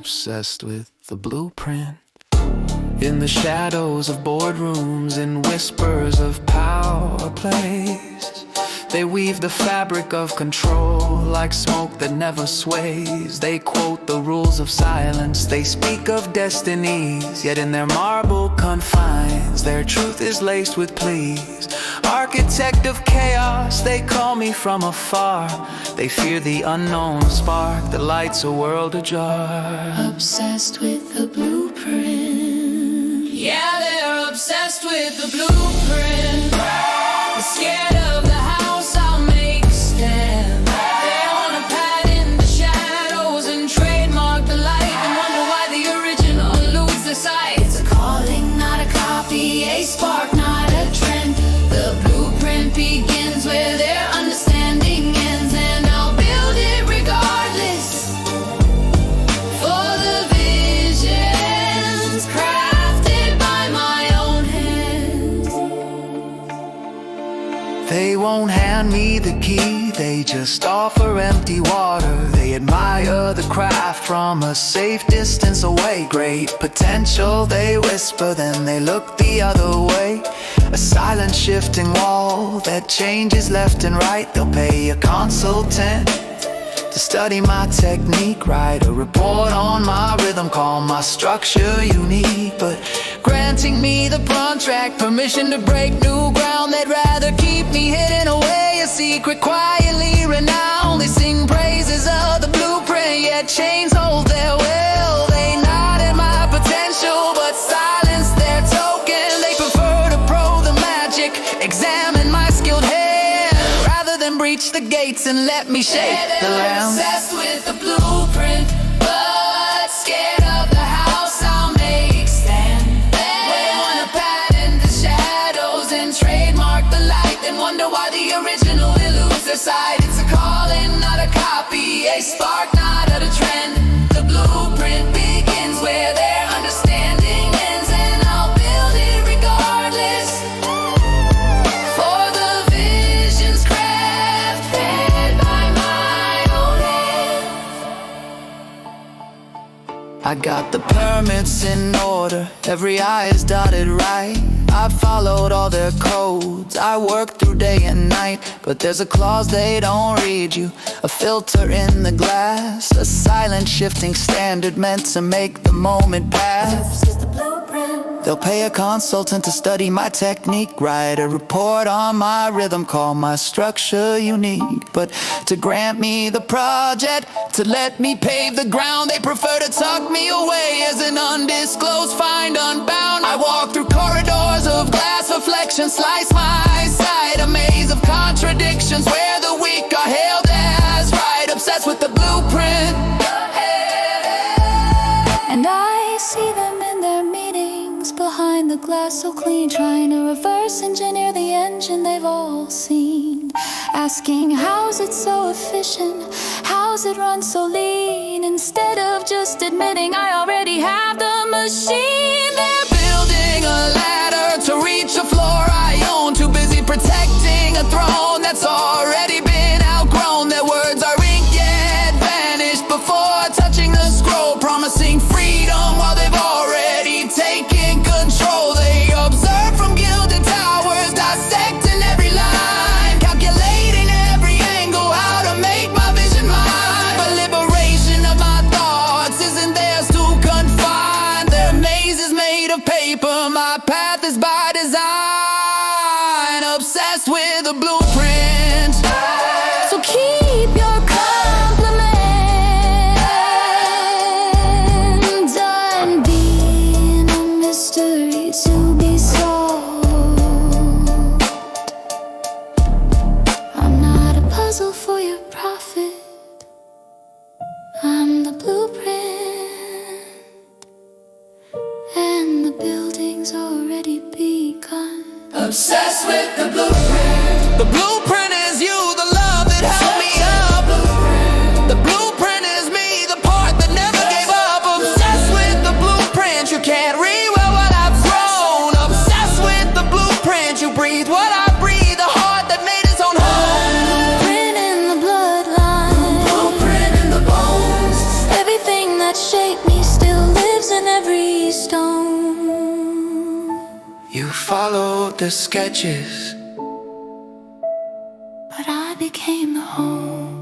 obsessed with the blueprint. In the shadows of boardrooms, in whispers of power plays, they weave the fabric of control like smoke that never sways. They quote the rules of silence, they speak of destinies, yet in their marble confines, their truth is laced with pleas. Architect of chaos, they call me from afar. They fear the unknown spark that lights a world ajar. Obsessed with the blueprint. Yeah, they're obsessed with the blueprint. They're scared of the house I'll make stand. They wanna pad in the shadows and trademark the light, and wonder why the original eludes their sight. It's a calling, not a copy, a spark, not a trend. The blueprint begins where their understanding ends, and I'll build it regardless. For the visions crafted by my own hands. They won't hand me the key, they just offer empty water. They admire the craft from a safe distance away. Great potential, they whisper, then they look the other way. A silent shifting wall that changes left and right. They'll pay a consultant to study my technique, write a report on my rhythm, call my structure unique. But granting me the contract, permission to break new ground, they'd rather keep me hidden away, a secret quietly renowned. They sing praises of the blueprint, yet chains hold their will. They nod at my potential, but silence their token. They prefer to probe the magic, examine my skilled hand, rather than breach the gates and let me shake the ground. Obsessed with the blueprint, but scared of the house I'll make stand. They wanna pad in the shadows and trademark the light, and wonder why the original eludes their sight. It's a calling, not a copy, a spark, not a trend. The blueprint begins where their understanding ends, and I'll build it regardless. For the visions crafted by my own hands. I got the permits in order, every I is dotted right. I followed all their codes, I work through day and night. But there's a clause they don't read you, a filter in the glass, a silent shifting standard meant to make the moment pass. They'll pay a consultant to study my technique, write a report on my rhythm, call my structure unique. But to grant me the project, to let me pave the ground, they prefer to tuck me away as an undisclosed find unbound. I walk through corridors of glass reflections, slice my sight, a maze of contradictions where the weak are hailed as right. Obsessed with the blueprint, and I see them in their meetings behind the glass so clean, trying to reverse engineer the engine they've all seen. Asking, how's it so efficient? How's it run so lean? Instead of just admitting I already have the machine. They're building a ladder to reach a floor I own, too busy protecting a throne that's already been outgrown. Their words are ink yet vanished before touching the scroll, promising freedom while they've already taken control. They observe from gilded towers, dissecting every line, calculating every angle, how to make my vision mine. But liberation of my thoughts isn't theirs to confine. Their maze is made of paper, my path is by design. Obsessed with the blueprint, so keep your compliments. I'm being a mystery to be solved. I'm not a puzzle for your profit, I'm the blueprint, and the building's already begun. Obsessed with the blueprint. the blueprint is you, the love that held me up. The blueprint is me, the part that never gave up. Obsessed with the blueprint, you can't rewrite what I've grown. Obsessed with the blueprint, you breathe what I breathe, the heart that made its own home. Blueprint in the bloodline, blueprint in the bones, everything that shaped me followed the sketches. but I became the home.